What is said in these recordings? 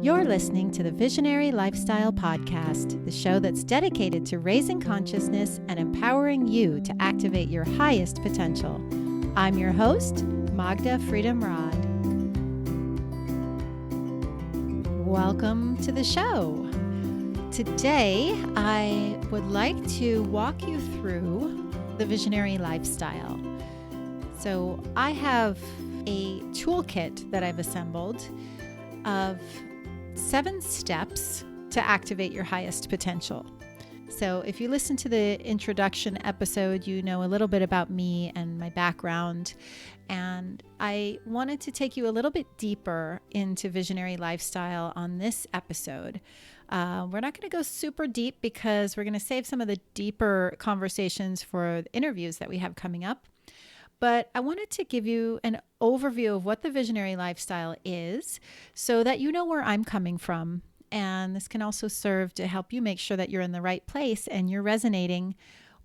You're listening to the Visionary Lifestyle Podcast, the show that's dedicated to raising consciousness and empowering you to activate your highest potential. I'm your host, Magda Freedom Rod. Welcome to the show. Today, I would like to walk you through the Visionary Lifestyle. So I have a toolkit that I've assembled of 7 steps to activate your highest potential. So if you listen to the introduction episode, you know a little bit about me and my background. And I wanted to take you a little bit deeper into Visionary Lifestyle on this episode. We're not going to go super deep because we're going to save some of the deeper conversations for the interviews that we have coming up. But I wanted to give you an overview of what the Visionary Lifestyle is so that you know where I'm coming from. And this can also serve to help you make sure that you're in the right place and you're resonating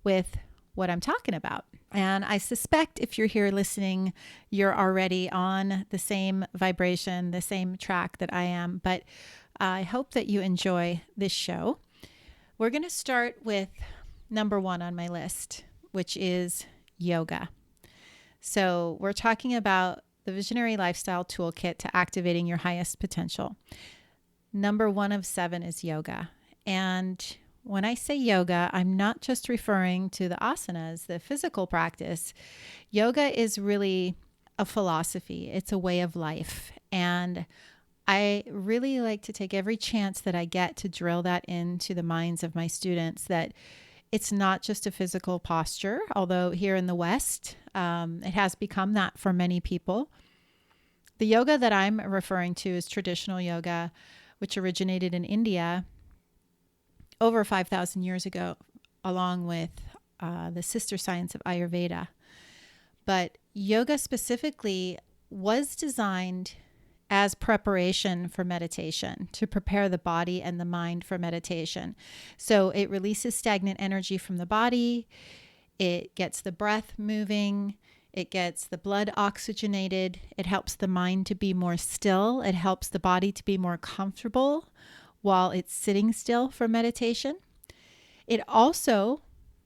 with what I'm talking about. And I suspect if you're here listening, you're already on the same vibration, the same track that I am. But I hope that you enjoy this show. We're going to start with number 1 on my list, which is yoga. So we're talking about the Visionary Lifestyle Toolkit to activating your highest potential. Number 1 of 7 is yoga. And when I say yoga, I'm not just referring to the asanas, the physical practice. Yoga is really a philosophy. It's a way of life. And I really like to take every chance that I get to drill that into the minds of my students, that it's not just a physical posture, although here in the West, it has become that for many people. The yoga that I'm referring to is traditional yoga, which originated in India over 5,000 years ago, along with the sister science of Ayurveda. But yoga specifically was designed as preparation for meditation, to prepare the body and the mind for meditation. So it releases stagnant energy from the body. It gets the breath moving. It gets the blood oxygenated. It helps the mind to be more still. It helps the body to be more comfortable while it's sitting still for meditation. It also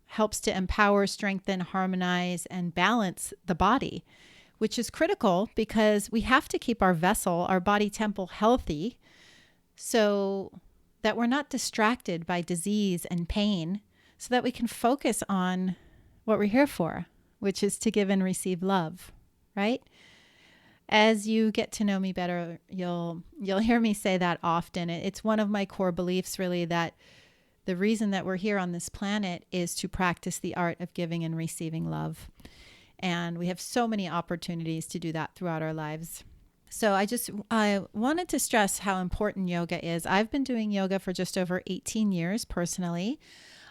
helps to empower, strengthen, harmonize, and balance the body, which is critical because we have to keep our vessel, our body temple healthy so that we're not distracted by disease and pain, so that we can focus on what we're here for, which is to give and receive love, right? As you get to know me better, you'll hear me say that often. It's one of my core beliefs, really, that the reason that we're here on this planet is to practice the art of giving and receiving love. And we have so many opportunities to do that throughout our lives. So I wanted to stress how important yoga is. I've been doing yoga for just over 18 years personally.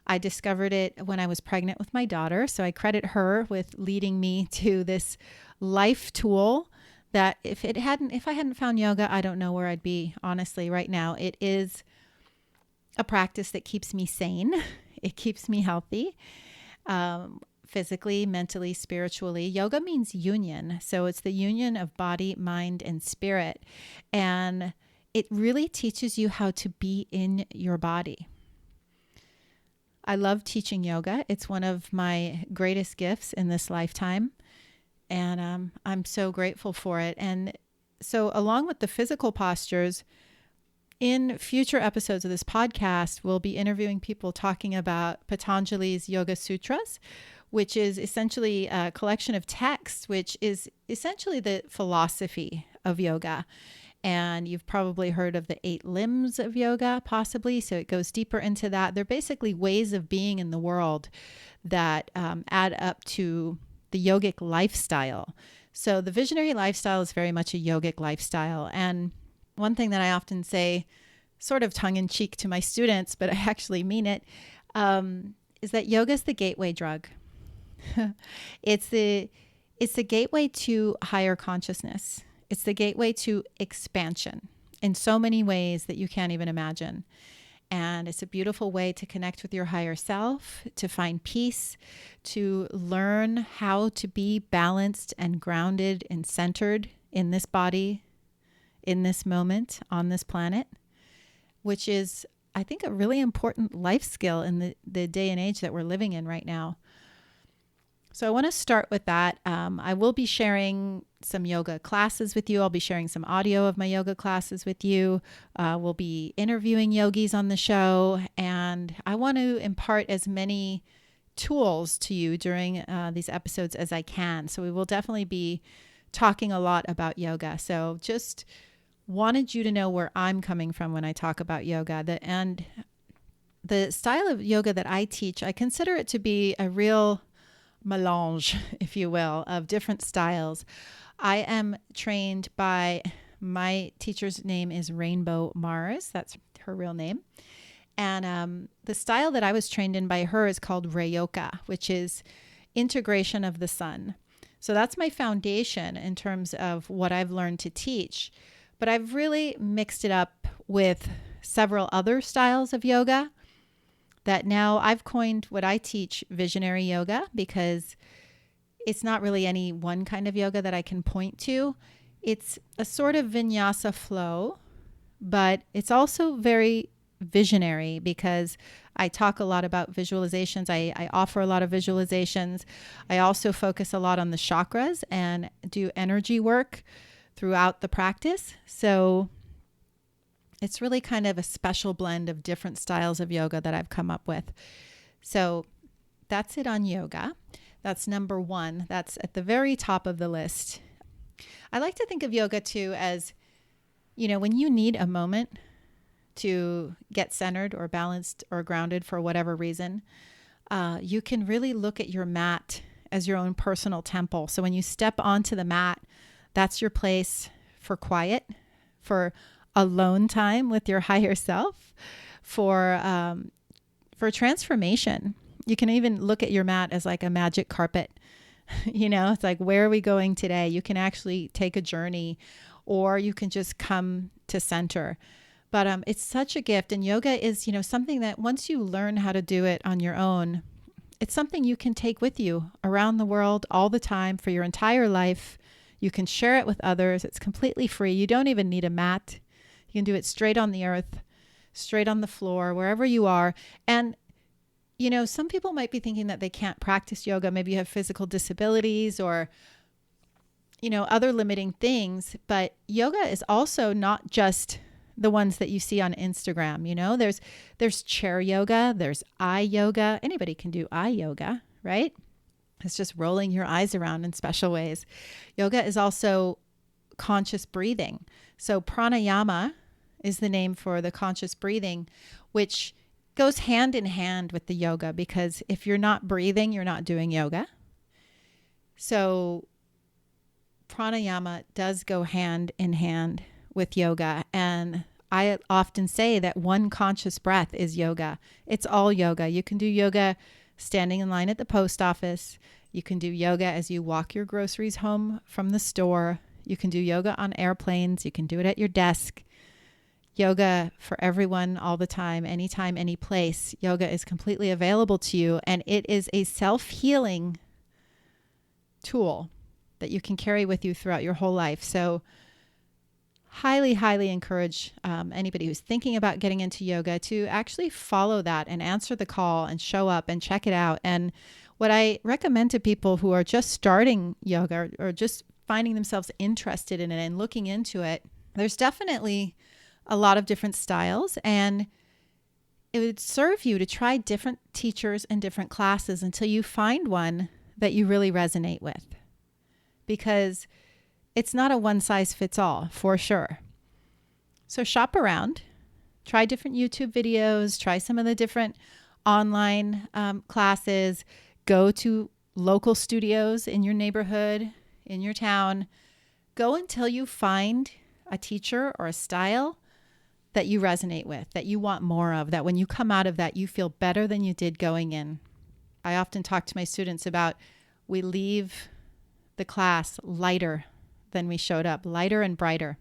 I discovered it when I was pregnant with my daughter. So I credit her with leading me to this life tool that if I hadn't found yoga, I don't know where I'd be, honestly, right now. It is a practice that keeps me sane. It keeps me healthy. Physically, mentally, spiritually. Yoga means union. So it's the union of body, mind, and spirit. And it really teaches you how to be in your body. I love teaching yoga. It's one of my greatest gifts in this lifetime. And I'm so grateful for it. And so along with the physical postures, in future episodes of this podcast, we'll be interviewing people talking about Patanjali's Yoga Sutras, which is essentially a collection of texts, which is essentially the philosophy of yoga. And you've probably heard of the 8 limbs of yoga, possibly. So it goes deeper into that. They're basically ways of being in the world that add up to the yogic lifestyle. So the Visionary Lifestyle is very much a yogic lifestyle. And one thing that I often say, sort of tongue-in-cheek to my students, but I actually mean it, is that yoga is the gateway drug. It's the gateway to higher consciousness. It's the gateway to expansion in so many ways that you can't even imagine. And it's a beautiful way to connect with your higher self, to find peace, to learn how to be balanced and grounded and centered in this body, in this moment on this planet, which is, I think, a really important life skill in the day and age that we're living in right now. So I want to start with that. I will be sharing some yoga classes with you. I'll be sharing some audio of my yoga classes with you. We'll be interviewing yogis on the show, and I want to impart as many tools to you during these episodes as I can. So we will definitely be talking a lot about yoga. So just wanted you to know where I'm coming from when I talk about yoga. And the style of yoga that I teach, I consider it to be a real melange, if you will, of different styles. I am trained by, my teacher's name is Rainbow Mars. That's her real name. And the style that I was trained in by her is called Rayoka, which is integration of the sun. So that's my foundation in terms of what I've learned to teach. But I've really mixed it up with several other styles of yoga that now I've coined what I teach visionary yoga, because it's not really any one kind of yoga that I can point to. It's a sort of vinyasa flow, but it's also very visionary because I talk a lot about visualizations. I offer a lot of visualizations. I also focus a lot on the chakras and do energy work throughout the practice. So it's really kind of a special blend of different styles of yoga that I've come up with. So that's it on yoga. That's number one. That's at the very top of the list. I like to think of yoga too as, when you need a moment to get centered or balanced or grounded for whatever reason, you can really look at your mat as your own personal temple. So when you step onto the mat, that's your place for quiet, for alone time with your higher self, for transformation. You can even look at your mat as like a magic carpet. It's like, where are we going today? You can actually take a journey, or you can just come to center. But it's such a gift. And yoga is, something that once you learn how to do it on your own, it's something you can take with you around the world all the time for your entire life. You can share it with others. It's completely free. You don't even need a mat. You can do it straight on the earth, straight on the floor, wherever you are. And, some people might be thinking that they can't practice yoga. Maybe you have physical disabilities or, other limiting things. But yoga is also not just the ones that you see on Instagram. There's chair yoga, there's eye yoga. Anybody can do eye yoga, right? It's just rolling your eyes around in special ways. Yoga is also conscious breathing. So pranayama is the name for the conscious breathing, which goes hand in hand with the yoga, because if you're not breathing, you're not doing yoga. So pranayama does go hand in hand with yoga. And I often say that one conscious breath is yoga. It's all yoga. You can do yoga standing in line at the post office. You can do yoga as you walk your groceries home from the store. You can do yoga on airplanes. You can do it at your desk. Yoga for everyone, all the time, anytime, any place. Yoga is completely available to you, and it is a self-healing tool that you can carry with you throughout your whole life. So highly, highly encourage anybody who's thinking about getting into yoga to actually follow that and answer the call and show up and check it out. And what I recommend to people who are just starting yoga or just finding themselves interested in it and looking into it, there's definitely a lot of different styles, and it would serve you to try different teachers and different classes until you find one that you really resonate with, because it's not a one size fits all for sure. So shop around, try different YouTube videos, try some of the different online classes, go to local studios in your neighborhood, in your town. Go until you find a teacher or a style that you resonate with, that you want more of, that when you come out of that, you feel better than you did going in. I often talk to my students about, we leave the class lighter than we showed up, lighter and brighter.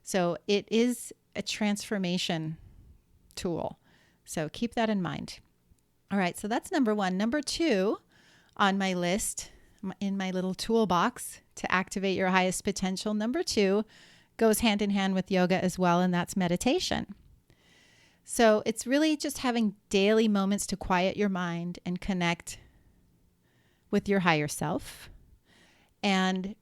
So it is a transformation tool. So keep that in mind. All right, so that's number one. Number two on my list, in my little toolbox to activate your highest potential, number two goes hand in hand with yoga as well, and that's meditation. So it's really just having daily moments to quiet your mind and connect with your higher self. And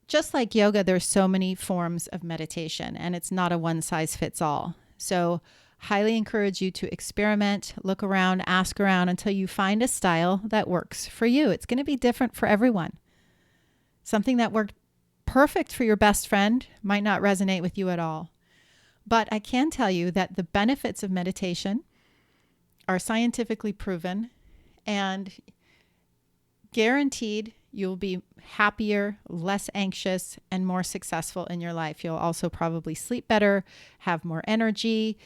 just like yoga, there's so many forms of meditation, and it's not a one size fits all. So highly encourage you to experiment, look around, ask around until you find a style that works for you. It's going to be different for everyone. Something that worked perfect for your best friend might not resonate with you at all. But I can tell you that the benefits of meditation are scientifically proven and guaranteed you'll be happier, less anxious, and more successful in your life. You'll also probably sleep better, have more energy.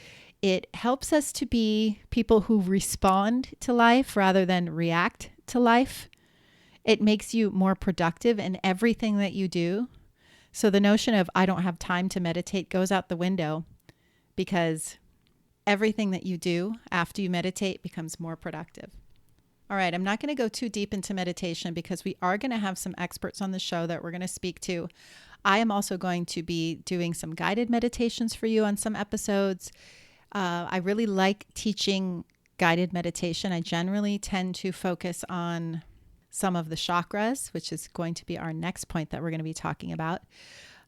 It helps us to be people who respond to life rather than react to life. It makes you more productive in everything that you do. So the notion of I don't have time to meditate goes out the window, because everything that you do after you meditate becomes more productive. All right, I'm not going to go too deep into meditation because we are going to have some experts on the show that we're going to speak to. I am also going to be doing some guided meditations for you on some episodes. I really like teaching guided meditation. I generally tend to focus on some of the chakras, which is going to be our next point that we're going to be talking about.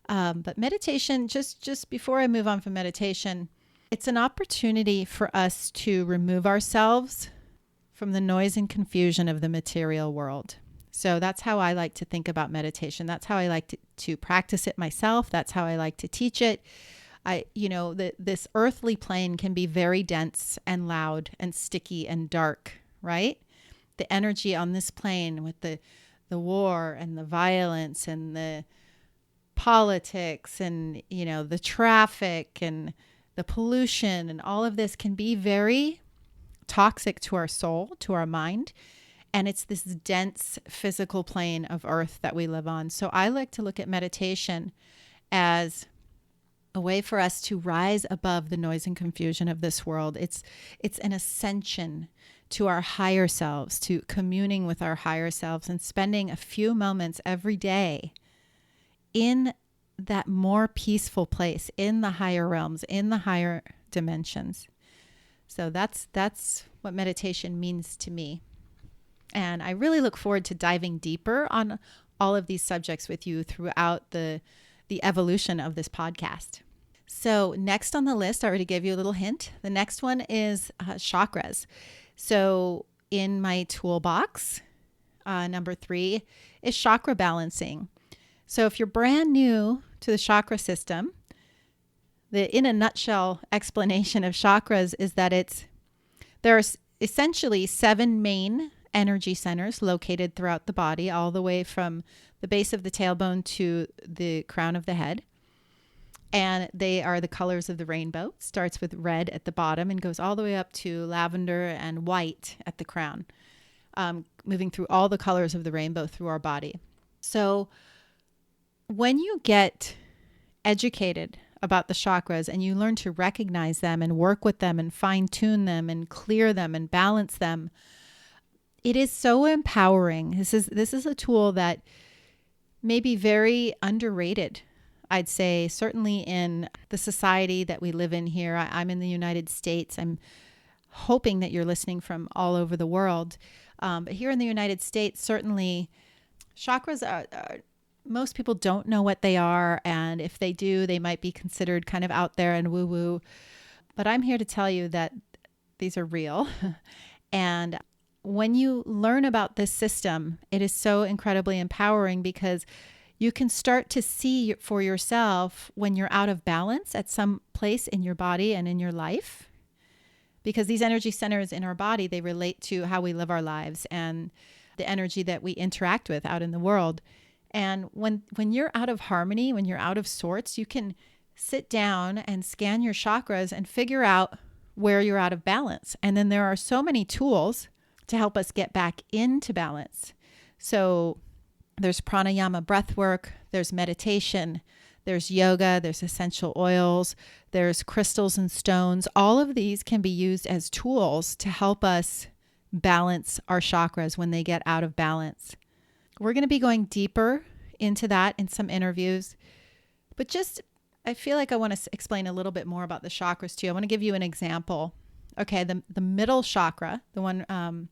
But meditation, just before I move on from meditation, it's an opportunity for us to remove ourselves from the noise and confusion of the material world. So that's how I like to think about meditation. That's how I like to practice it myself. That's how I like to teach it. This earthly plane can be very dense and loud and sticky and dark, right? The energy on this plane with the war and the violence and the politics and, the traffic and the pollution and all of this can be very toxic to our soul, to our mind. And it's this dense physical plane of earth that we live on. So I like to look at meditation as a way for us to rise above the noise and confusion of this world. It's an ascension to our higher selves, to communing with our higher selves and spending a few moments every day in that more peaceful place, in the higher realms, in the higher dimensions. So that's what meditation means to me. And I really look forward to diving deeper on all of these subjects with you throughout the evolution of this podcast. So next on the list, I already gave you a little hint. The next one is chakras. So in my toolbox, number 3 is chakra balancing. So if you're brand new to the chakra system, the in a nutshell explanation of chakras is that there are essentially 7 main energy centers located throughout the body, all the way from the base of the tailbone to the crown of the head. And they are the colors of the rainbow. It starts with red at the bottom and goes all the way up to lavender and white at the crown, moving through all the colors of the rainbow through our body. So when you get educated about the chakras and you learn to recognize them and work with them and fine-tune them and clear them and balance them, it is so empowering. This is a tool that may be very underrated, I'd say, certainly in the society that we live in here. I'm in the United States. I'm hoping that you're listening from all over the world. But here in the United States, certainly chakras are most people don't know what they are. And if they do, they might be considered kind of out there and woo-woo. But I'm here to tell you that these are real. And when you learn about this system, it is so incredibly empowering because you can start to see for yourself when you're out of balance at some place in your body and in your life. Because these energy centers in our body, they relate to how we live our lives and the energy that we interact with out in the world. And when you're out of harmony, when you're out of sorts, you can sit down and scan your chakras and figure out where you're out of balance. And then there are so many tools to help us get back into balance. So there's pranayama breath work, there's meditation, there's yoga, there's essential oils, there's crystals and stones. All of these can be used as tools to help us balance our chakras when they get out of balance. We're going to be going deeper into that in some interviews, but just I feel like I want to explain a little bit more about the chakras too. I want to give you an example. Okay, the middle chakra, the one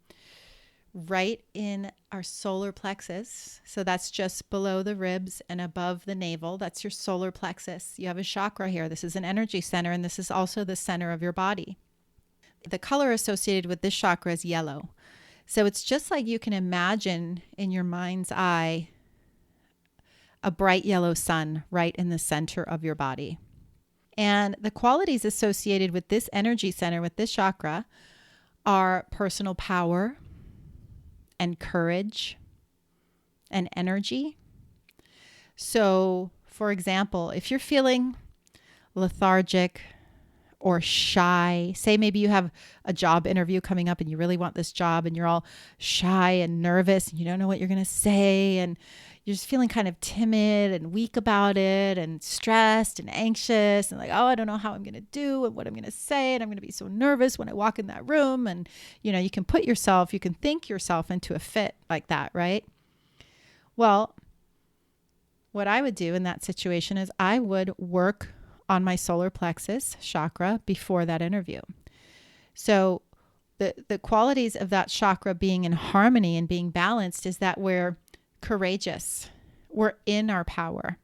right in our solar plexus. So that's just below the ribs and above the navel. That's your solar plexus. You have a chakra here. This is an energy center, and this is also the center of your body. The color associated with this chakra is yellow. So it's just like you can imagine in your mind's eye a bright yellow sun right in the center of your body. And the qualities associated with this energy center, with this chakra, are personal power and courage and energy. So, for example, if you're feeling lethargic or shy, say maybe you have a job interview coming up and you really want this job and you're all shy and nervous and you don't know what you're going to say and you're just feeling kind of timid and weak about it and stressed and anxious and like, oh, I don't know how I'm going to do and what I'm going to say. And I'm going to be so nervous when I walk in that room. And, you know, you can think yourself into a fit like that, right? Well, what I would do in that situation is I would work on my solar plexus chakra before that interview. So the qualities of that chakra being in harmony and being balanced is that we're courageous. We're in our power.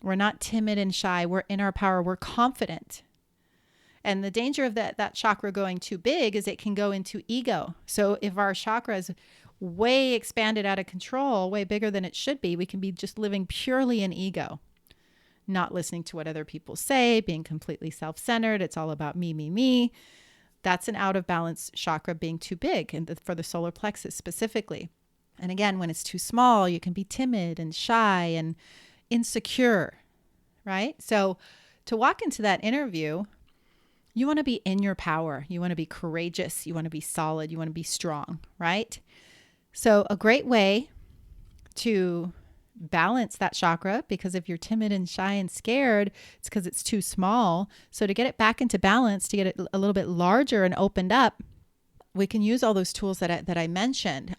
We're not timid and shy. We're in our power. We're confident. And the danger of that chakra going too big is it can go into ego. So if our chakra is way expanded out of control, way bigger than it should be, we can be just living purely in ego, not listening to what other people say, being completely self-centered. It's all about me, me, me. That's an out of balance chakra being too big, and for the solar plexus specifically. And again, when it's too small, you can be timid and shy and insecure, right? So to walk into that interview, you want to be in your power. You want to be courageous. You want to be solid. You want to be strong, right? So a great way to balance that chakra, because if you're timid and shy and scared, it's because it's too small. So to get it back into balance, to get it a little bit larger and opened up, we can use all those tools that I mentioned.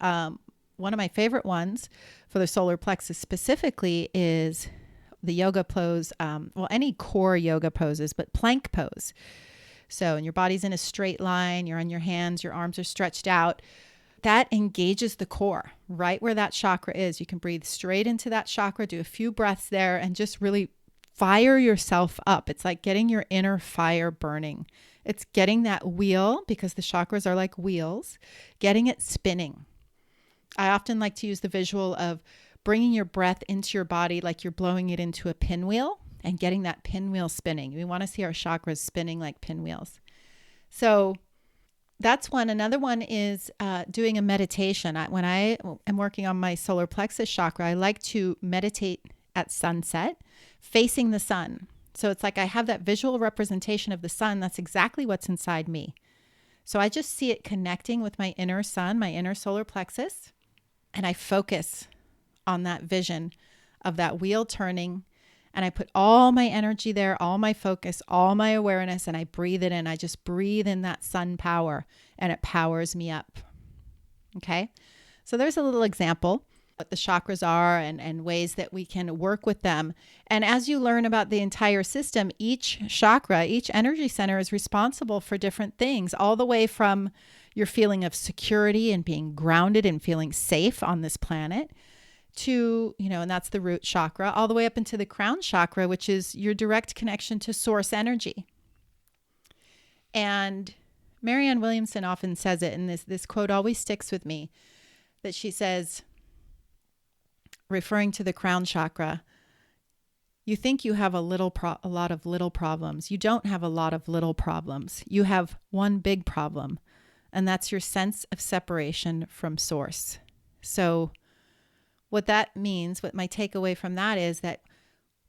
One of my favorite ones for the solar plexus specifically is the yoga pose, any core yoga poses, but plank pose. So, and your body's in a straight line, you're on your hands, your arms are stretched out. That engages the core, right where that chakra is. You can breathe straight into that chakra, do a few breaths there, and just really fire yourself up. It's like getting your inner fire burning. It's getting that wheel, because the chakras are like wheels, getting it spinning. I often like to use the visual of bringing your breath into your body like you're blowing it into a pinwheel and getting that pinwheel spinning. We want to see our chakras spinning like pinwheels. So that's one. Another one is doing a meditation. When I am working on my solar plexus chakra, I like to meditate at sunset, facing the sun. So it's like I have that visual representation of the sun. That's exactly what's inside me. So I just see it connecting with my inner sun, my inner solar plexus. And I focus on that vision of that wheel turning. And I put all my energy there, all my focus, all my awareness, and I breathe it in. I just breathe in that sun power, and it powers me up. Okay? So there's a little example what the chakras are and ways that we can work with them. And as you learn about the entire system, each chakra, each energy center is responsible for different things, all the way from your feeling of security and being grounded and feeling safe on this planet to, and that's the root chakra, all the way up into the crown chakra, which is your direct connection to source energy. And Marianne Williamson often says it, and this quote always sticks with me, that she says, referring to the crown chakra, you think you have a lot of little problems. You don't have a lot of little problems. You have one big problem, and that's your sense of separation from source. So what that means, what my takeaway from that is that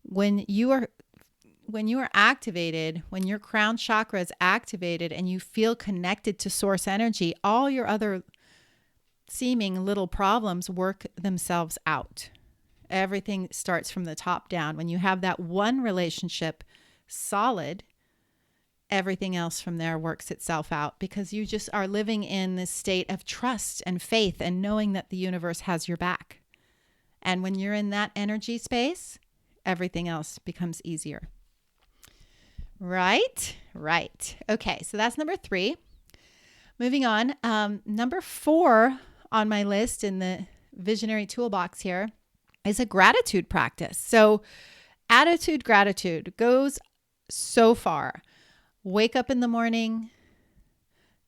when you are activated, when your crown chakra is activated and you feel connected to source energy, all your other seeming little problems work themselves out. Everything starts from the top down. When you have that one relationship solid, everything else from there works itself out, because you just are living in this state of trust and faith and knowing that the universe has your back. And when you're in that energy space, everything else becomes easier. Right? Right. Okay, so that's number 3. Moving on. Number 4 on my list in the visionary toolbox here is a gratitude practice. So gratitude goes so far. Wake up in the morning.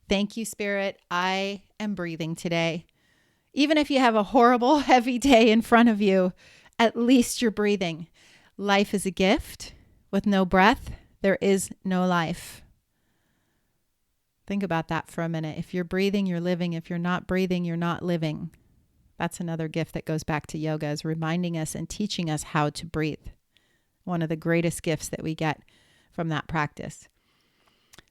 Thank you, Spirit. I am breathing today. Even if you have a horrible, heavy day in front of you, at least you're breathing. Life is a gift. With no breath, there is no life. Think about that for a minute. If you're breathing, you're living. If you're not breathing, you're not living. That's another gift that goes back to yoga, is reminding us and teaching us how to breathe. One of the greatest gifts that we get from that practice.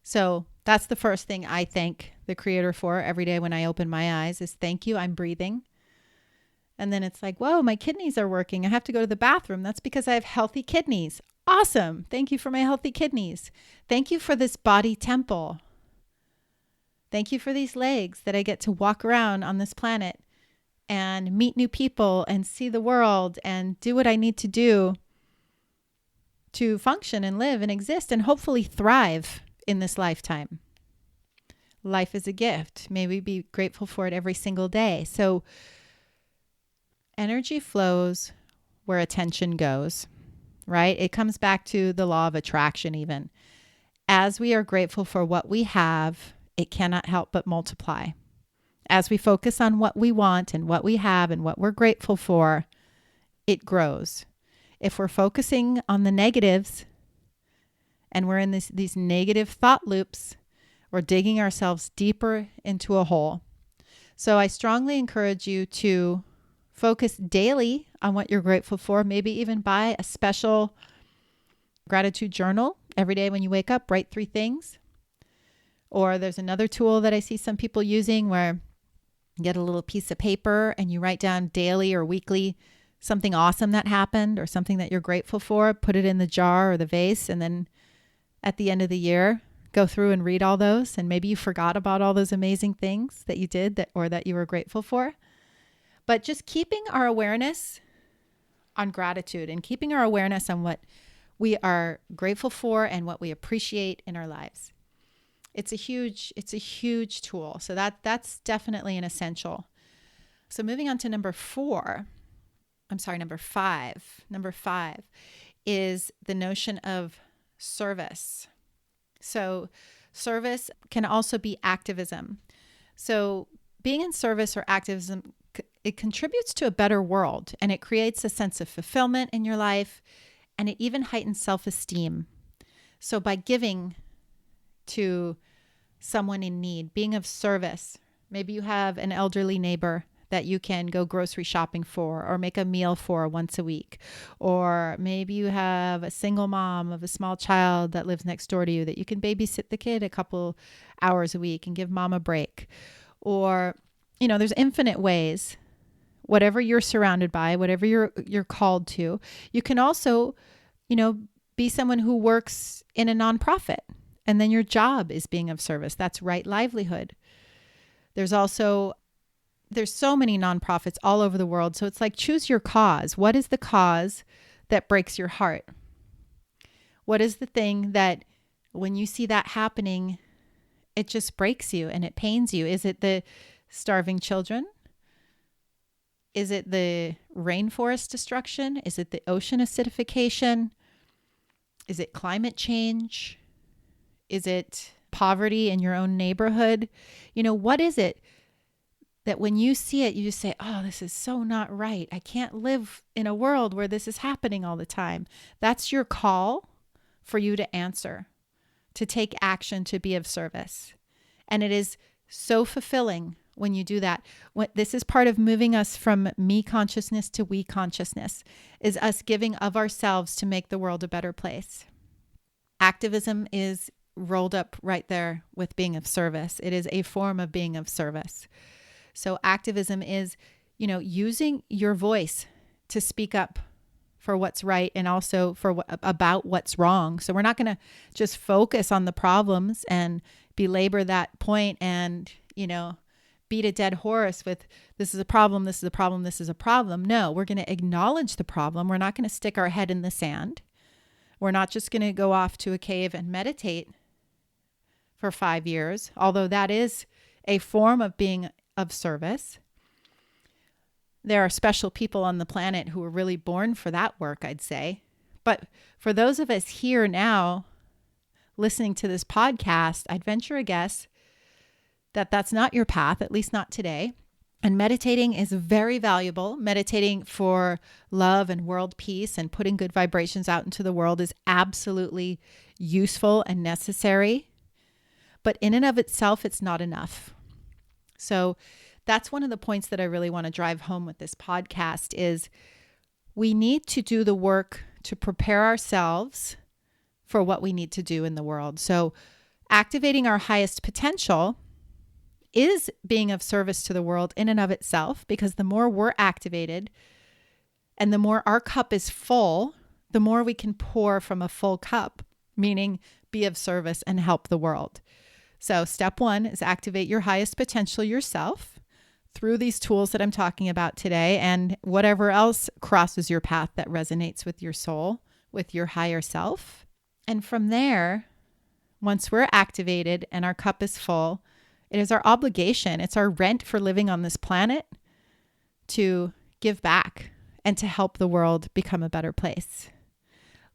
So that's the first thing I thank the Creator for every day when I open my eyes is thank you, I'm breathing. And then it's like, whoa, my kidneys are working. I have to go to the bathroom. That's because I have healthy kidneys. Awesome. Thank you for my healthy kidneys. Thank you for this body temple. Thank you for these legs that I get to walk around on this planet and meet new people and see the world and do what I need to do to function and live and exist and hopefully thrive in this lifetime. Life is a gift. May we be grateful for it every single day. So energy flows where attention goes, right? It comes back to the law of attraction even. As we are grateful for what we have, it cannot help but multiply. As we focus on what we want and what we have and what we're grateful for, it grows. If we're focusing on the negatives and we're in these negative thought loops, we're digging ourselves deeper into a hole. So I strongly encourage you to focus daily on what you're grateful for. Maybe even buy a special gratitude journal every day when you wake up. Write 3 things. Or there's another tool that I see some people using where you get a little piece of paper and you write down daily or weekly something awesome that happened or something that you're grateful for. Put it in the jar or the vase, and then at the end of the year, go through and read all those. And maybe you forgot about all those amazing things that you did that you were grateful for. But just keeping our awareness on gratitude and keeping our awareness on what we are grateful for and what we appreciate in our lives. It's a huge tool. So that's definitely an essential. So moving on to number 5. Number 5 is the notion of service. So service can also be activism. So being in service or activism, it contributes to a better world, and it creates a sense of fulfillment in your life, and it even heightens self-esteem. So by giving to someone in need, being of service, maybe you have an elderly neighbor that you can go grocery shopping for or make a meal for once a week. Or maybe you have a single mom of a small child that lives next door to you that you can babysit the kid a couple hours a week and give mom a break. Or, there's infinite ways. Whatever you're surrounded by, whatever you're called to. You can also, be someone who works in a nonprofit, and then your job is being of service. That's right livelihood. There's so many nonprofits all over the world. So it's like, choose your cause. What is the cause that breaks your heart? What is the thing that when you see that happening, it just breaks you and it pains you? Is it the starving children? Is it the rainforest destruction? Is it the ocean acidification? Is it climate change? Is it poverty in your own neighborhood? What is it that when you see it, you just say, oh, this is so not right. I can't live in a world where this is happening all the time. That's your call for you to answer, to take action, to be of service. And it is so fulfilling when you do that. This is part of moving us from me consciousness to we consciousness, is us giving of ourselves to make the world a better place. Activism is rolled up right there with being of service. It is a form of being of service. So activism is, using your voice to speak up for what's right and also about what's wrong. So we're not going to just focus on the problems and belabor that point and, beat a dead horse with this is a problem, this is a problem, this is a problem. No, we're going to acknowledge the problem. We're not going to stick our head in the sand. We're not just going to go off to a cave and meditate for 5 years, although that is a form of being of service. There are special people on the planet who are really born for that work, I'd say. But for those of us here now listening to this podcast, I'd venture a guess that that's not your path, at least not today. And meditating is very valuable. Meditating for love and world peace and putting good vibrations out into the world is absolutely useful and necessary. But in and of itself, it's not enough. So that's one of the points that I really want to drive home with this podcast is we need to do the work to prepare ourselves for what we need to do in the world. So activating our highest potential is being of service to the world in and of itself, because the more we're activated and the more our cup is full, the more we can pour from a full cup, meaning be of service and help the world. So step 1 is activate your highest potential yourself through these tools that I'm talking about today, and whatever else crosses your path that resonates with your soul, with your higher self. And from there, once we're activated and our cup is full, it is our obligation, it's our rent for living on this planet to give back and to help the world become a better place.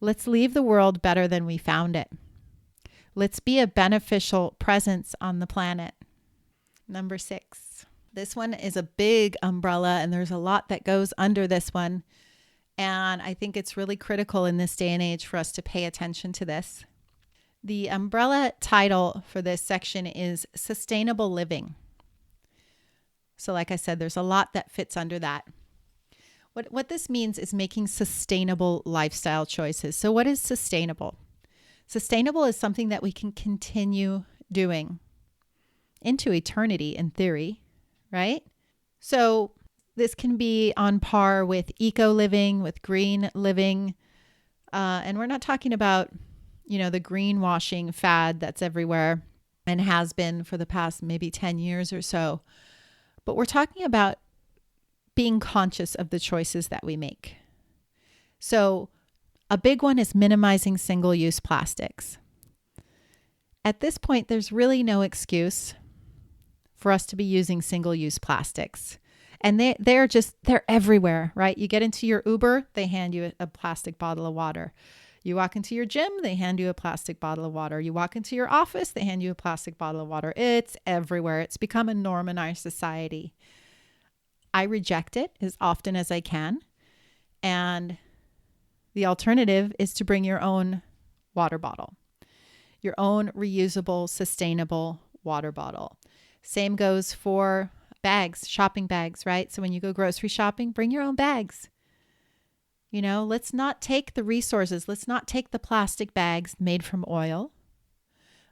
Let's leave the world better than we found it. Let's be a beneficial presence on the planet. Number 6. This one is a big umbrella, and there's a lot that goes under this one. And I think it's really critical in this day and age for us to pay attention to this. The umbrella title for this section is Sustainable Living. So like I said, there's a lot that fits under that. What this means is making sustainable lifestyle choices. So what is sustainable? Sustainable is something that we can continue doing into eternity in theory, right? So this can be on par with eco living, with green living. And we're not talking about the greenwashing fad that's everywhere and has been for the past maybe 10 years or so. But we're talking about being conscious of the choices that we make. So a big one is minimizing single-use plastics. At this point, there's really no excuse for us to be using single-use plastics. And they're everywhere, right? You get into your Uber, they hand you a plastic bottle of water. You walk into your gym, they hand you a plastic bottle of water. You walk into your office, they hand you a plastic bottle of water. It's everywhere. It's become a norm in our society. I reject it as often as I can. And the alternative is to bring your own water bottle, your own reusable, sustainable water bottle. Same goes for bags, shopping bags, right? So when you go grocery shopping, bring your own bags. Let's not take the resources. Let's not take the plastic bags made from oil.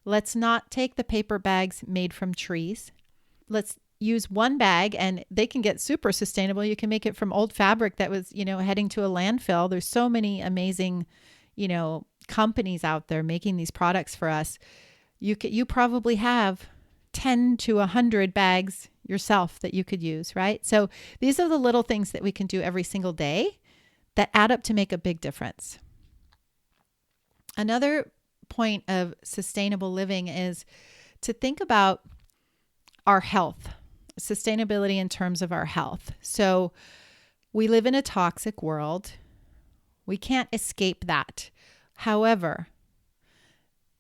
Let's not take the paper bags made from trees. Let's use one bag, and they can get super sustainable. You can make it from old fabric that was, heading to a landfill. There's so many amazing, companies out there making these products for us. You probably have 10 to 100 bags yourself that you could use, right? So these are the little things that we can do every single day that add up to make a big difference. Another point of sustainable living is to think about our health, sustainability in terms of our health. So we live in a toxic world. We can't escape that. However,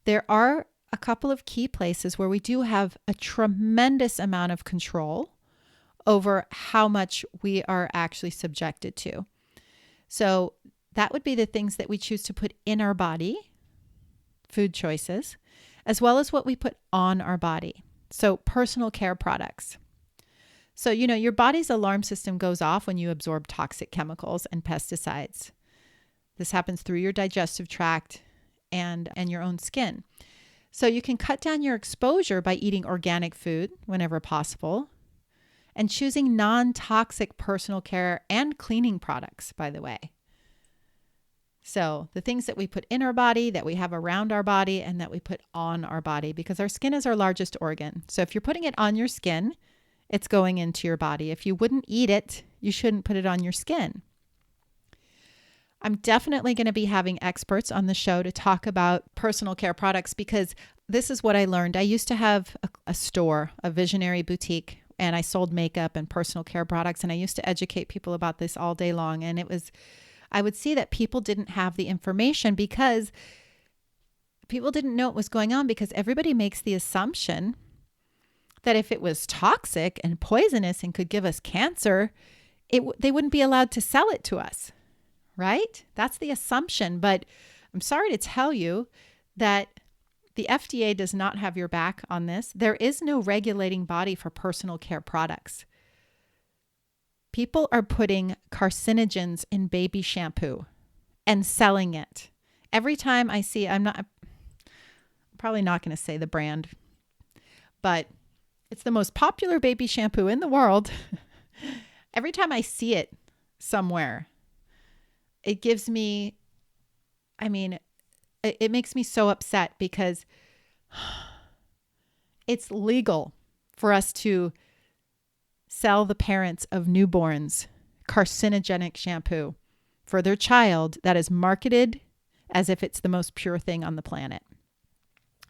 there are a couple of key places where we do have a tremendous amount of control over how much we are actually subjected to. So that would be the things that we choose to put in our body, food choices, as well as what we put on our body. So personal care products. So, your body's alarm system goes off when you absorb toxic chemicals and pesticides. This happens through your digestive tract and your own skin. So you can cut down your exposure by eating organic food whenever possible and choosing non-toxic personal care and cleaning products, by the way. So the things that we put in our body, that we have around our body, and that we put on our body, because our skin is our largest organ. So if you're putting it on your skin, it's going into your body. If you wouldn't eat it, you shouldn't put it on your skin. I'm definitely going to be having experts on the show to talk about personal care products, because this is what I learned. I used to have a store, a Visionary boutique, and I sold makeup and personal care products. And I used to educate people about this all day long. And I would see that people didn't have the information because people didn't know what was going on, because everybody makes the assumption that if it was toxic and poisonous and could give us cancer, they wouldn't be allowed to sell it to us, right? That's the assumption. But I'm sorry to tell you that the FDA does not have your back on this. There is no regulating body for personal care products. People are putting carcinogens in baby shampoo and selling it. Every time I see, I'm probably not going to say the brand, but it's the most popular baby shampoo in the world. Every time I see it somewhere, it gives me, it makes me so upset, because it's legal for us to sell the parents of newborns carcinogenic shampoo for their child that is marketed as if it's the most pure thing on the planet.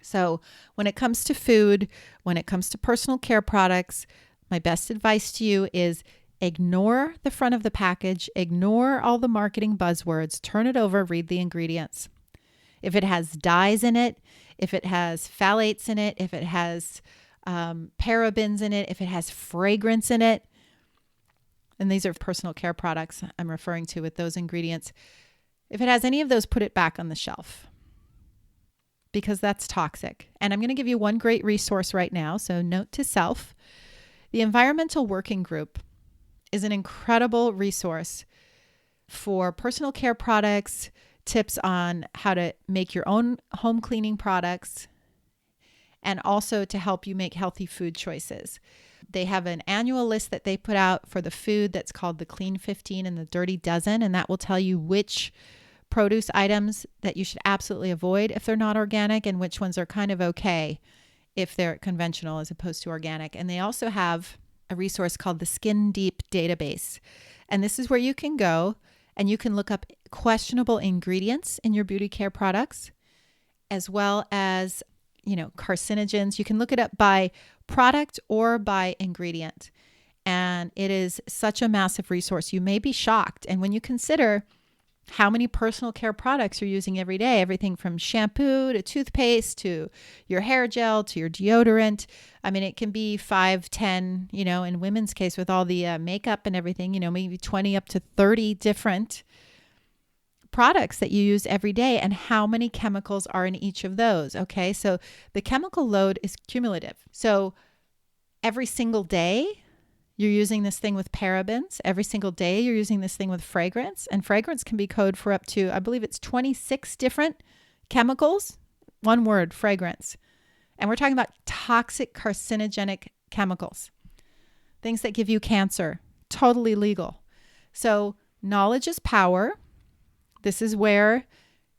So when it comes to food, when it comes to personal care products, my best advice to you is ignore the front of the package, ignore all the marketing buzzwords, turn it over, read the ingredients. If it has dyes in it, if it has phthalates in it, if it has parabens in it, if it has fragrance in it, and these are personal care products I'm referring to with those ingredients, if it has any of those, put it back on the shelf, because that's toxic. And I'm going to give you one great resource right now. So note to self, the Environmental Working Group is an incredible resource for personal care products, tips on how to make your own home cleaning products, and also to help you make healthy food choices. They have an annual list that they put out for the food that's called the Clean 15 and the Dirty Dozen, and that will tell you which produce items that you should absolutely avoid if they're not organic, and which ones are kind of okay if they're conventional as opposed to organic. And they also have a resource called the Skin Deep Database. And this is where you can go and you can look up questionable ingredients in your beauty care products, as well as, carcinogens. You can look it up by product or by ingredient. And it is such a massive resource. You may be shocked. And when you consider how many personal care products you're using every day, everything from shampoo to toothpaste to your hair gel to your deodorant. It can be 5, 10, in women's case with all the makeup and everything, maybe 20 up to 30 different products that you use every day, and how many chemicals are in each of those. Okay. So the chemical load is cumulative. So every single day, you're using this thing with parabens. Every single day, you're using this thing with fragrance. And fragrance can be coded for up to, I believe it's 26 different chemicals. One word, fragrance. And we're talking about toxic carcinogenic chemicals. Things that give you cancer. Totally legal. So knowledge is power. This is where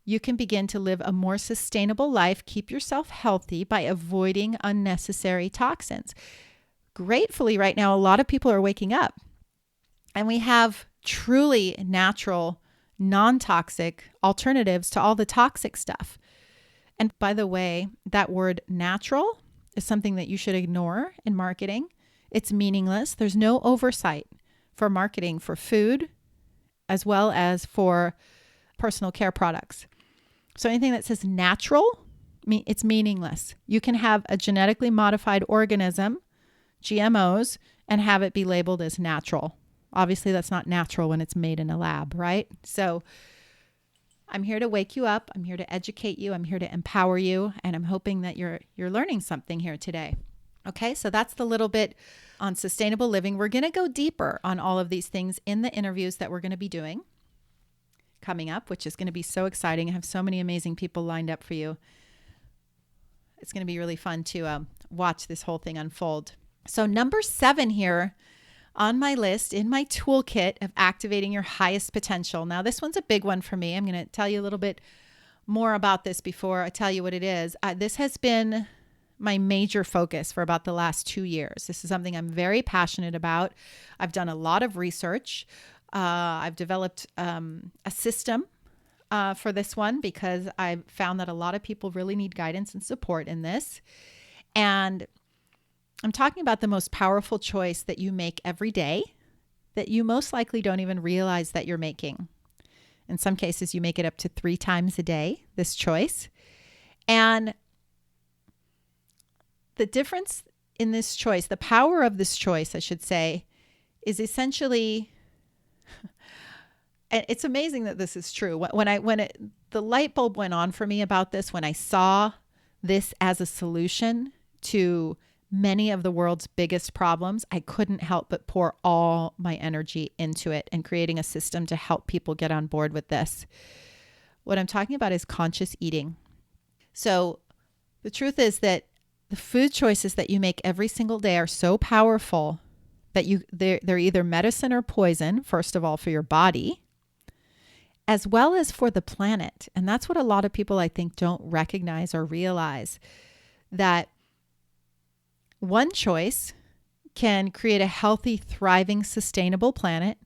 you can begin to live a more sustainable life, keep yourself healthy by avoiding unnecessary toxins. Gratefully, right now, a lot of people are waking up, and we have truly natural, non-toxic alternatives to all the toxic stuff. And by the way, that word natural is something that you should ignore in marketing. It's meaningless. There's no oversight for marketing for food as well as for personal care products. So anything that says natural, it's meaningless. You can have a genetically modified organism, GMOs, and have it be labeled as natural. Obviously, that's not natural when it's made in a lab, right? So I'm here to wake you up. I'm here to educate you. I'm here to empower you. And I'm hoping that you're learning something here today. Okay, so that's the little bit on sustainable living. We're going to go deeper on all of these things in the interviews that we're going to be doing coming up, which is going to be so exciting. I have so many amazing people lined up for you. It's going to be really fun to watch this whole thing unfold. So number 7 here on my list in my toolkit of activating your highest potential. Now, this one's a big one for me. I'm going to tell you a little bit more about this before I tell you what it is. This has been my major focus for about the last 2 years. This is something I'm very passionate about. I've done a lot of research I've developed a system for this one because I've found that a lot of people really need guidance and support in this. And I'm talking about the most powerful choice that you make every day that you most likely don't even realize that you're making. In some cases, you make it up to 3 times a day, this choice. And the difference in this choice, the power of this choice, I should say, is essentially, and it's amazing that this is true. The light bulb went on for me about this, when I saw this as a solution to many of the world's biggest problems, I couldn't help but pour all my energy into it and creating a system to help people get on board with this. What I'm talking about is conscious eating. So the truth is that the food choices that you make every single day are so powerful that they're either medicine or poison, first of all, for your body, as well as for the planet. And that's what a lot of people, I think, don't recognize or realize, that one choice can create a healthy, thriving, sustainable planet,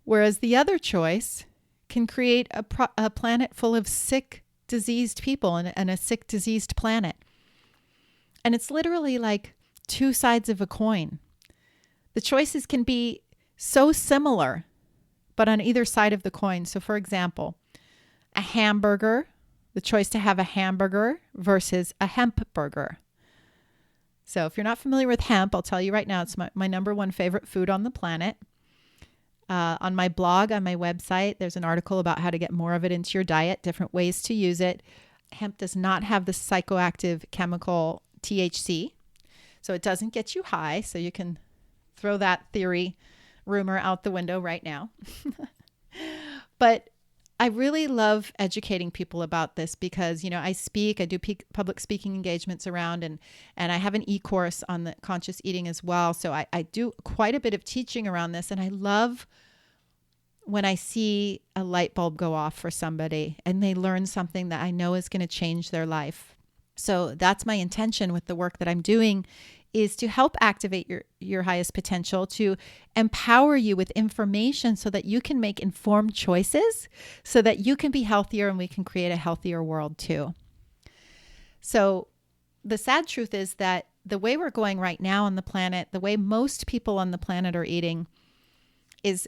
whereas the other choice can create a planet full of sick, diseased people and a sick, diseased planet. And it's literally like 2 sides of a coin. The choices can be so similar, but on either side of the coin. So for example, a hamburger, the choice to have a hamburger versus a hemp burger. So if you're not familiar with hemp, I'll tell you right now, it's my number one favorite food on the planet. On my blog, on my website, there's an article about how to get more of it into your diet, different ways to use it. Hemp does not have the psychoactive chemical THC, so it doesn't get you high. So you can throw that rumor out the window right now. But I really love educating people about this because, I do public speaking engagements around, and I have an e-course on the conscious eating as well. So I do quite a bit of teaching around this, and I love when I see a light bulb go off for somebody and they learn something that I know is going to change their life. So that's my intention with the work that I'm doing, is to help activate your highest potential, to empower you with information so that you can make informed choices, so that you can be healthier and we can create a healthier world too. So the sad truth is that the way we're going right now on the planet, the way most people on the planet are eating is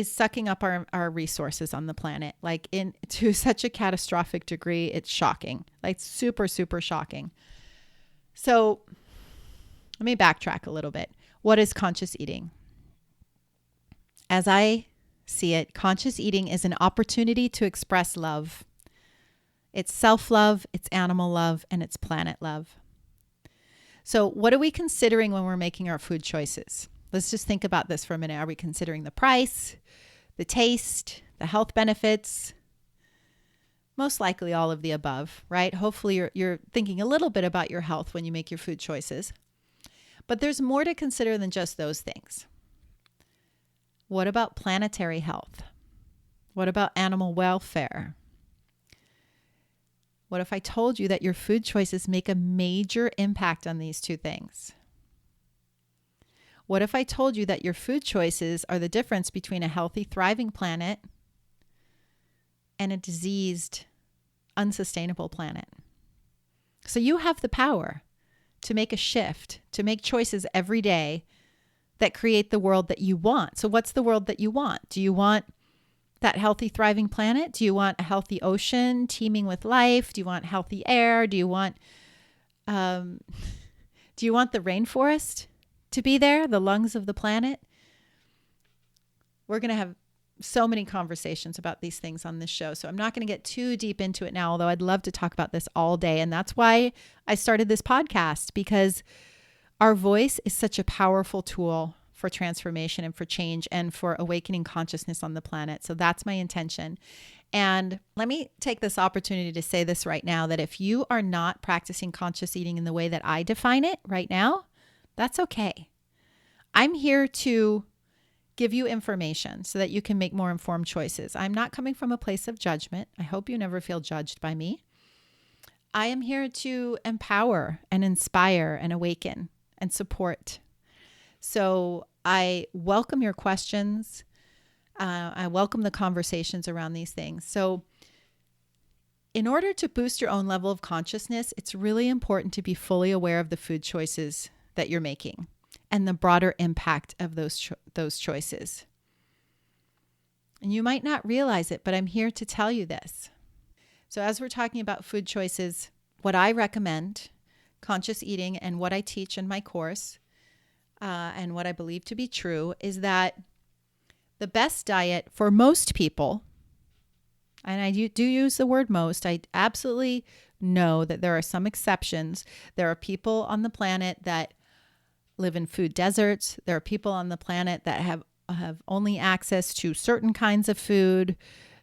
sucking up our resources on the planet, like to such a catastrophic degree. It's shocking, like super, super shocking. So let me backtrack a little bit. What is conscious eating? As I see it, conscious eating is an opportunity to express love. It's self-love, it's animal love, and it's planet love. So what are we considering when we're making our food choices? Let's just think about this for a minute. Are we considering the price, the taste, the health benefits? Most likely all of the above, right? Hopefully you're thinking a little bit about your health when you make your food choices. But there's more to consider than just those things. What about planetary health? What about animal welfare? What if I told you that your food choices make a major impact on these 2 things? What if I told you that your food choices are the difference between a healthy, thriving planet and a diseased, unsustainable planet? So you have the power to make a shift, to make choices every day that create the world that you want. So what's the world that you want? Do you want that healthy, thriving planet? Do you want a healthy ocean teeming with life? Do you want healthy air? Do you want the rainforest to be there, the lungs of the planet? We're going to have so many conversations about these things on this show. So I'm not going to get too deep into it now, although I'd love to talk about this all day. And that's why I started this podcast, because our voice is such a powerful tool for transformation and for change and for awakening consciousness on the planet. So that's my intention. And let me take this opportunity to say this right now, that if you are not practicing conscious eating in the way that I define it right now, that's okay. I'm here to give you information so that you can make more informed choices. I'm not coming from a place of judgment. I hope you never feel judged by me. I am here to empower and inspire and awaken and support. So I welcome your questions. I welcome the conversations around these things. So in order to boost your own level of consciousness, it's really important to be fully aware of the food choices that you're making and the broader impact of those choices. And you might not realize it, but I'm here to tell you this. So as we're talking about food choices, what I recommend, conscious eating, and what I teach in my course, and what I believe to be true, is that the best diet for most people, and I do use the word most, I absolutely know that there are some exceptions. There are people on the planet that live in food deserts. There are people on the planet that have only access to certain kinds of food.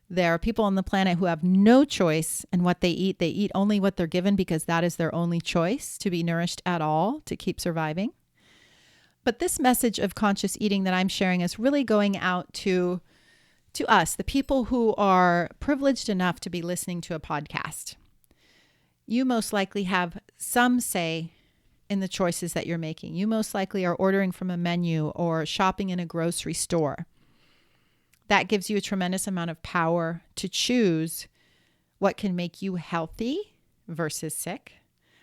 There are people on the planet who have no choice in what they eat. They eat only what they're given because that is their only choice to be nourished at all, to keep surviving. But this message of conscious eating that I'm sharing is really going out to us, the people who are privileged enough to be listening to a podcast. You most likely have some say in the choices that you're making. You most likely are ordering from a menu or shopping in a grocery store. That gives you a tremendous amount of power to choose what can make you healthy versus sick,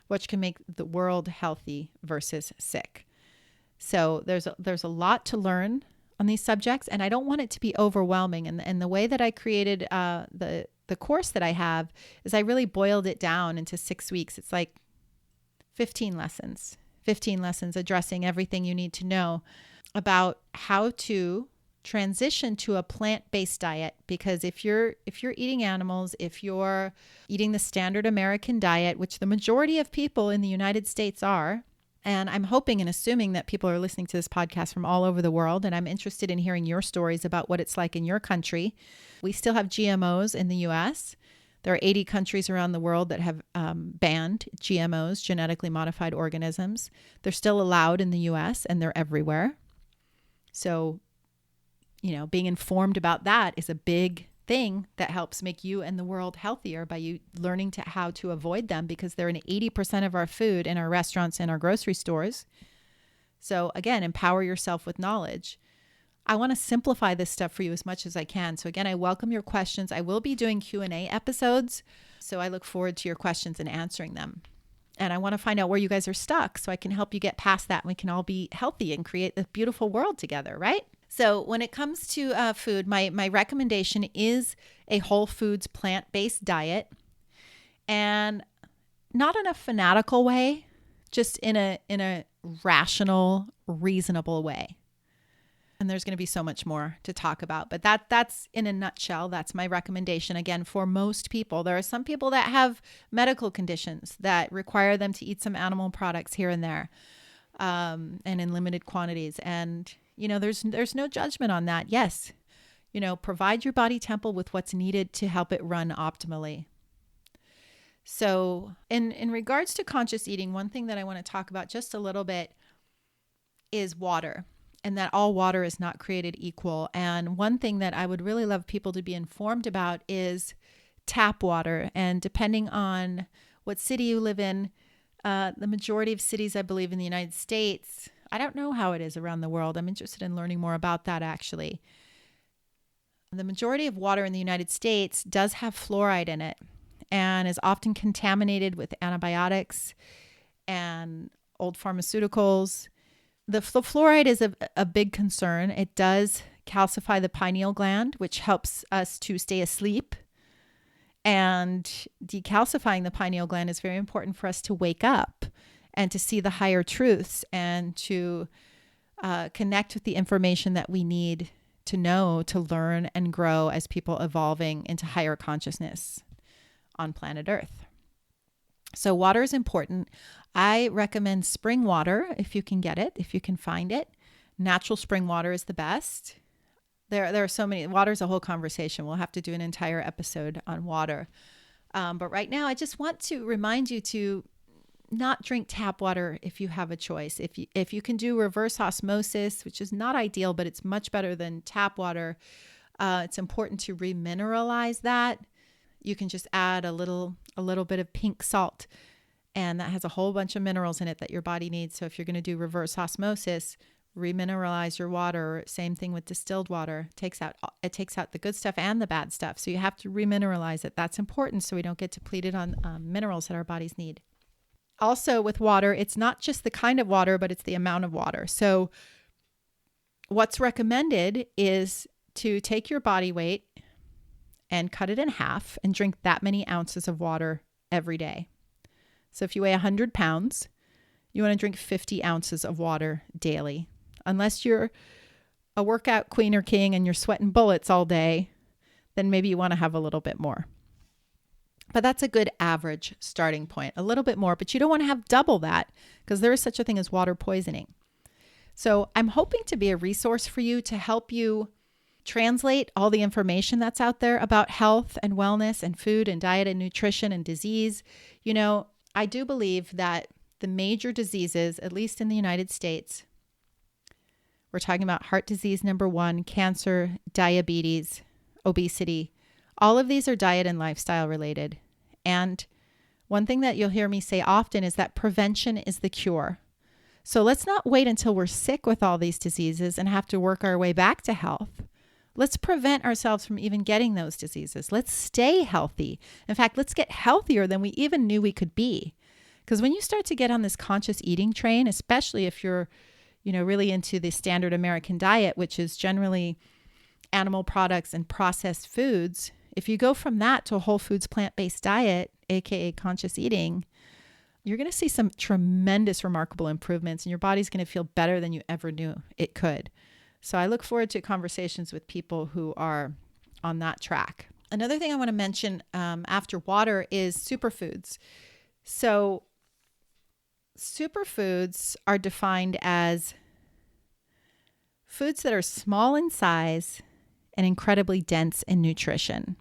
what can make the world healthy versus sick. So there's a lot to learn on these subjects, and I don't want it to be overwhelming. And the way that I created the course that I have is I really boiled it down into 6 weeks. It's like 15 lessons addressing everything you need to know about how to transition to a plant-based diet. Because if you're eating animals, if you're eating the standard American diet, which the majority of people in the United States are, and I'm hoping and assuming that people are listening to this podcast from all over the world, and I'm interested in hearing your stories about what it's like in your country. We still have GMOs in the US. There are 80 countries around the world that have banned GMOs, genetically modified organisms. They're still allowed in the US, and they're everywhere. So, being informed about that is a big thing that helps make you and the world healthier by you learning how to avoid them, because they're in 80% of our food in our restaurants and our grocery stores. So again, empower yourself with knowledge. I want to simplify this stuff for you as much as I can. So again, I welcome your questions. I will be doing Q&A episodes. So I look forward to your questions and answering them. And I want to find out where you guys are stuck so I can help you get past that and we can all be healthy and create this beautiful world together, right? So when it comes to food, my recommendation is a whole foods plant-based diet, and not in a fanatical way, just in a rational, reasonable way. And there's going to be so much more to talk about, but that's in a nutshell. That's my recommendation. Again, for most people, there are some people that have medical conditions that require them to eat some animal products here and there, and in limited quantities. And there's no judgment on that. Yes, provide your body temple with what's needed to help it run optimally. So in regards to conscious eating, one thing that I want to talk about just a little bit is water, and that all water is not created equal. And one thing that I would really love people to be informed about is tap water. And depending on what city you live in, the majority of cities, I believe, in the United States, I don't know how it is around the world. I'm interested in learning more about that, actually. The majority of water in the United States does have fluoride in it and is often contaminated with antibiotics and old pharmaceuticals. The fluoride is a big concern. It does calcify the pineal gland, which helps us to stay asleep. And decalcifying the pineal gland is very important for us to wake up and to see the higher truths and to connect with the information that we need to know, to learn and grow as people evolving into higher consciousness on planet Earth. So water is important. I recommend spring water if you can get it, if you can find it. Natural spring water is the best. There are so many. Water is a whole conversation. We'll have to do an entire episode on water. But right now, I just want to remind you to not drink tap water if you have a choice. If you can do reverse osmosis, which is not ideal, but it's much better than tap water, it's important to remineralize that. You can just add a little bit of pink salt, and that has a whole bunch of minerals in it that your body needs. So if you're going to do reverse osmosis, remineralize your water. Same thing with distilled water. It takes out the good stuff and the bad stuff. So you have to remineralize it. That's important so we don't get depleted on minerals that our bodies need. Also with water, it's not just the kind of water, but it's the amount of water. So what's recommended is to take your body weight and cut it in half and drink that many ounces of water every day. So if you weigh 100 pounds, you want to drink 50 ounces of water daily. Unless you're a workout queen or king and you're sweating bullets all day, then maybe you want to have a little bit more. But that's a good average starting point, a little bit more, but you don't want to have double that because there is such a thing as water poisoning. So I'm hoping to be a resource for you to help you translate all the information that's out there about health and wellness and food and diet and nutrition and disease. You know, I do believe that the major diseases, at least in the United States, we're talking about heart disease, number one, cancer, diabetes, obesity. All of these are diet and lifestyle related. And one thing that you'll hear me say often is that prevention is the cure. So let's not wait until we're sick with all these diseases and have to work our way back to health. Let's prevent ourselves from even getting those diseases. Let's stay healthy. In fact, let's get healthier than we even knew we could be. Because when you start to get on this conscious eating train, especially if you're, really into the standard American diet, which is generally animal products and processed foods, if you go from that to a whole foods plant-based diet, aka conscious eating, you're going to see some tremendous, remarkable improvements, and your body's going to feel better than you ever knew it could. So I look forward to conversations with people who are on that track. Another thing I want to mention after water is superfoods. So superfoods are defined as foods that are small in size and incredibly dense in nutrition.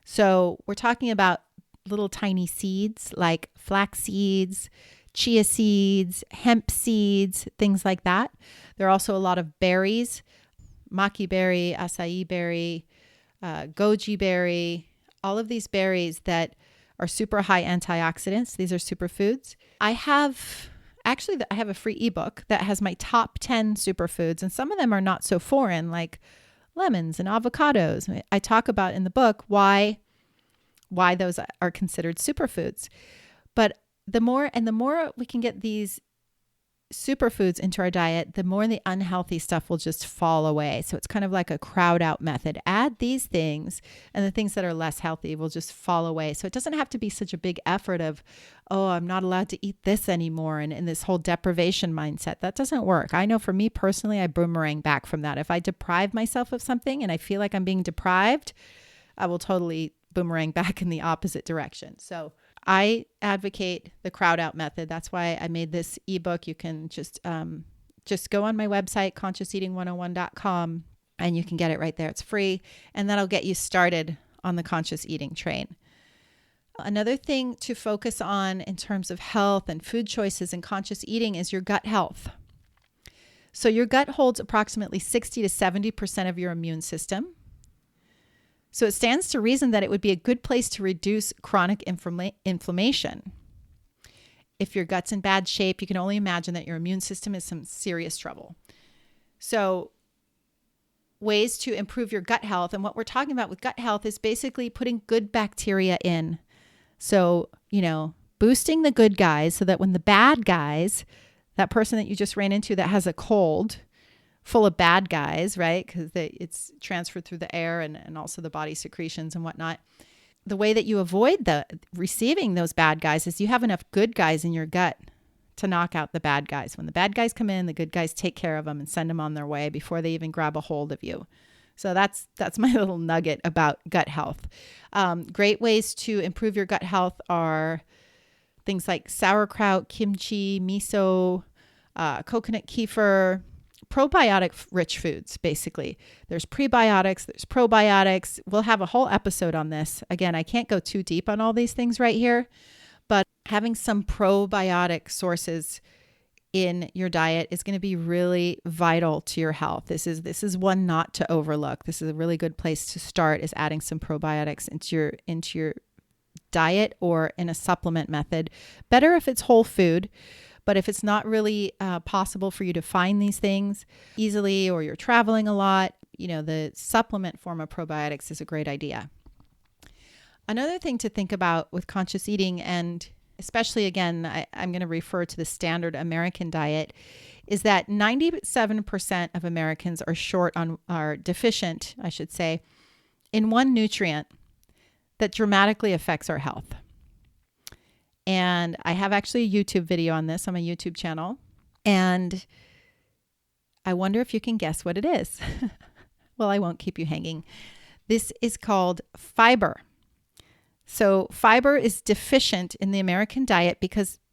So we're talking about little tiny seeds like flax seeds, chia seeds, hemp seeds, things like that. There are also a lot of berries, maki berry, acai berry, goji berry, all of these berries that are super high antioxidants. These are superfoods. I have a free ebook that has my top 10 superfoods, and some of them are not so foreign, like lemons and avocados. I talk about in the book why those are considered superfoods. But the more we can get these superfoods into our diet, the more the unhealthy stuff will just fall away. So it's kind of like a crowd out method. Add these things and the things that are less healthy will just fall away. So it doesn't have to be such a big effort of, oh, I'm not allowed to eat this anymore. And in this whole deprivation mindset, that doesn't work. I know for me personally, I boomerang back from that. If I deprive myself of something and I feel like I'm being deprived, I will totally boomerang back in the opposite direction. So I advocate the crowd out method. That's why I made this ebook. You can just go on my website, consciouseating101.com, and you can get it right there. It's free, and that'll get you started on the conscious eating train. Another thing to focus on in terms of health and food choices and conscious eating is your gut health. So your gut holds approximately 60 to 70% of your immune system. So it stands to reason that it would be a good place to reduce chronic inflammation. If your gut's in bad shape, you can only imagine that your immune system is some serious trouble. So ways to improve your gut health, and what we're talking about with gut health is basically putting good bacteria in. So, boosting the good guys so that when the bad guys, that person that you just ran into that has a cold, full of bad guys, right? Because it's transferred through the air and also the body secretions and whatnot. The way that you avoid receiving those bad guys is you have enough good guys in your gut to knock out the bad guys. When the bad guys come in, the good guys take care of them and send them on their way before they even grab a hold of you. So that's my little nugget about gut health. Great ways to improve your gut health are things like sauerkraut, kimchi, miso, coconut kefir, probiotic-rich foods, basically. There's prebiotics, there's probiotics. We'll have a whole episode on this. Again, I can't go too deep on all these things right here, but having some probiotic sources in your diet is going to be really vital to your health. This is one not to overlook. This is a really good place to start, is adding some probiotics into your diet or in a supplement method. Better if it's whole food. But if it's not really possible for you to find these things easily, or you're traveling a lot, the supplement form of probiotics is a great idea. Another thing to think about with conscious eating, and especially again, I'm going to refer to the standard American diet, is that 97% of Americans are deficient, I should say, in one nutrient that dramatically affects our health. And I have actually a YouTube video on this on my YouTube channel. And I wonder if you can guess what it is. Well, I won't keep you hanging. This is called fiber. So fiber is deficient in the American diet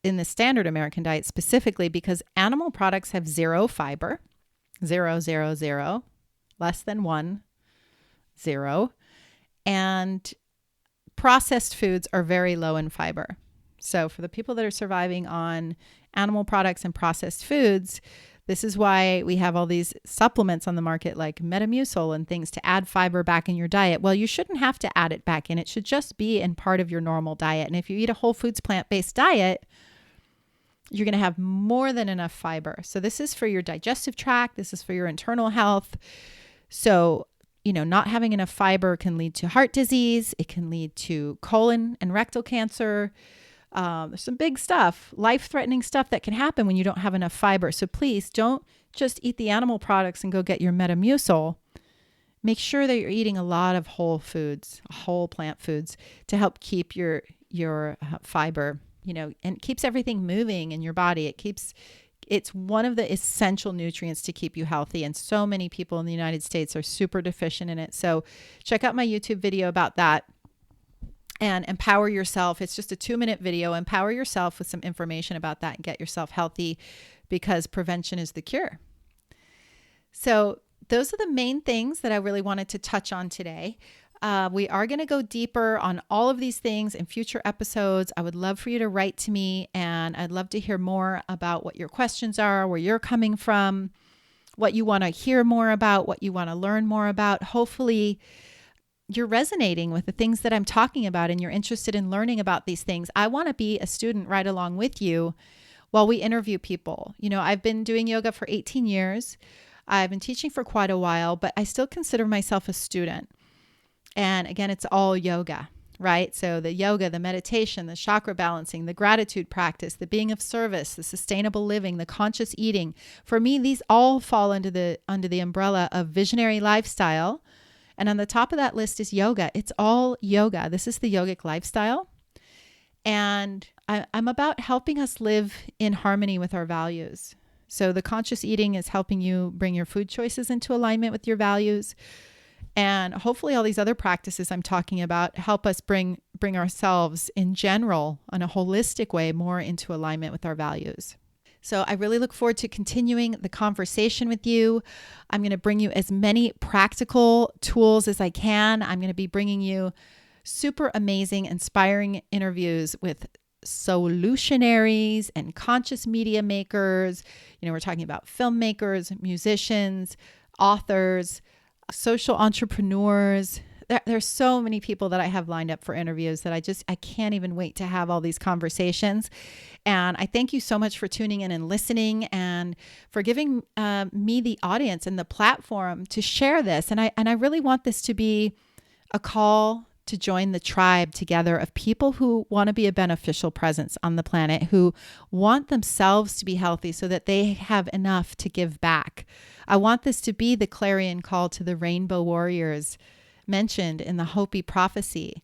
in the standard American diet specifically, because animal products have 0 fiber, 0, 0, 0, less than 1, 0. And processed foods are very low in fiber. So for the people that are surviving on animal products and processed foods, this is why we have all these supplements on the market like Metamucil and things to add fiber back in your diet. Well, you shouldn't have to add it back in. It should just be in part of your normal diet. And if you eat a whole foods plant-based diet, you're going to have more than enough fiber. So this is for your digestive tract. This is for your internal health. So, not having enough fiber can lead to heart disease. It can lead to colon and rectal cancer. There's some big stuff, life-threatening stuff that can happen when you don't have enough fiber. So please don't just eat the animal products and go get your Metamucil. Make sure that you're eating a lot of whole foods, whole plant foods, to help keep your fiber, and keeps everything moving in your body. It's one of the essential nutrients to keep you healthy. And so many people in the United States are super deficient in it. So check out my YouTube video about that. And empower yourself. It's just a 2-minute video. Empower yourself with some information about that and get yourself healthy, because prevention is the cure. So those are the main things that I really wanted to touch on today. We are going to go deeper on all of these things in future episodes. I would love for you to write to me, and I'd love to hear more about what your questions are, where you're coming from, what you want to hear more about, what you want to learn more about. Hopefully, you're resonating with the things that I'm talking about and you're interested in learning about these things. I want to be a student right along with you while we interview people. I've been doing yoga for 18 years. I've been teaching for quite a while, but I still consider myself a student. And again, it's all yoga, right? So the yoga, the meditation, the chakra balancing, the gratitude practice, the being of service, the sustainable living, the conscious eating. For me, these all fall under the umbrella of Visionary Lifestyle. And on the top of that list is yoga. It's all yoga. This is the yogic lifestyle. And I'm about helping us live in harmony with our values. So the conscious eating is helping you bring your food choices into alignment with your values. And hopefully all these other practices I'm talking about help us bring ourselves in general, in a holistic way, more into alignment with our values. So I really look forward to continuing the conversation with you. I'm going to bring you as many practical tools as I can. I'm going to be bringing you super amazing, inspiring interviews with solutionaries and conscious media makers. We're talking about filmmakers, musicians, authors, social entrepreneurs. There's so many people that I have lined up for interviews that I can't even wait to have all these conversations. And I thank you so much for tuning in and listening, and for giving me the audience and the platform to share this. And I really want this to be a call to join the tribe together of people who want to be a beneficial presence on the planet, who want themselves to be healthy so that they have enough to give back. I want this to be the clarion call to the rainbow warriors mentioned in the Hopi prophecy.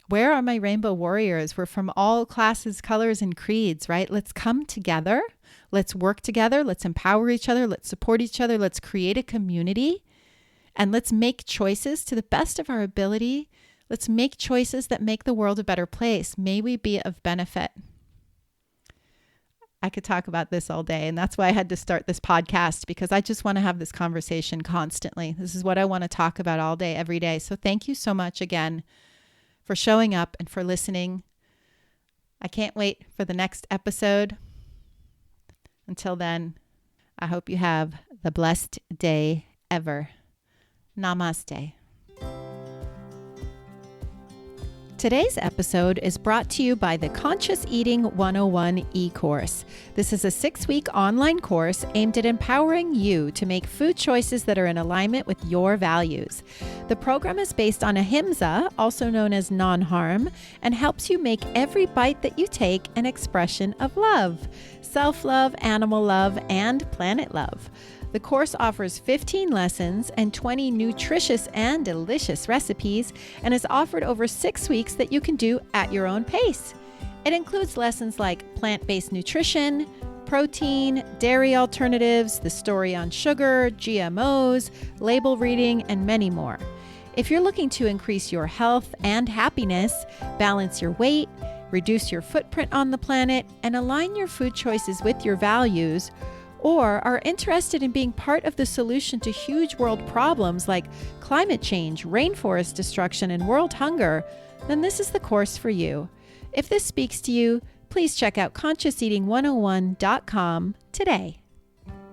Where are my rainbow warriors? We're from all classes, colors, and creeds, right? Let's come together. Let's work together. Let's empower each other. Let's support each other. Let's create a community, and let's make choices to the best of our ability. Let's make choices that make the world a better place. May we be of benefit. I could talk about this all day, and that's why I had to start this podcast, because I just want to have this conversation constantly. This is what I want to talk about all day, every day. So thank you so much again for showing up and for listening. I can't wait for the next episode. Until then, I hope you have the blessed day ever. Namaste. Today's episode is brought to you by the Conscious Eating 101 e-course. This is a 6-week online course aimed at empowering you to make food choices that are in alignment with your values. The program is based on ahimsa, also known as non-harm, and helps you make every bite that you take an expression of love, self-love, animal love, and planet love. The course offers 15 lessons and 20 nutritious and delicious recipes and is offered over 6 weeks that you can do at your own pace. It includes lessons like plant-based nutrition, protein, dairy alternatives, the story on sugar, GMOs, label reading, and many more. If you're looking to increase your health and happiness, balance your weight, reduce your footprint on the planet, and align your food choices with your values, or are interested in being part of the solution to huge world problems like climate change, rainforest destruction, and world hunger, then this is the course for you. If this speaks to you, please check out consciouseating101.com today.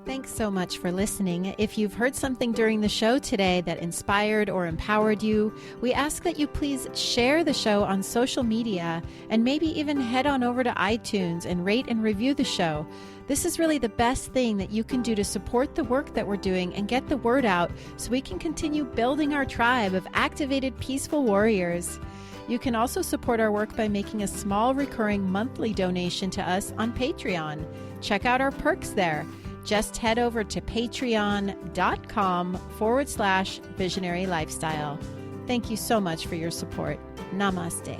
Thanks so much for listening. If you've heard something during the show today that inspired or empowered you, we ask that you please share the show on social media and maybe even head on over to iTunes and rate and review the show. This is really the best thing that you can do to support the work that we're doing and get the word out so we can continue building our tribe of activated, peaceful warriors. You can also support our work by making a small recurring monthly donation to us on Patreon. Check out our perks there. Just head over to patreon.com/Visionary Lifestyle. Thank you so much for your support. Namaste.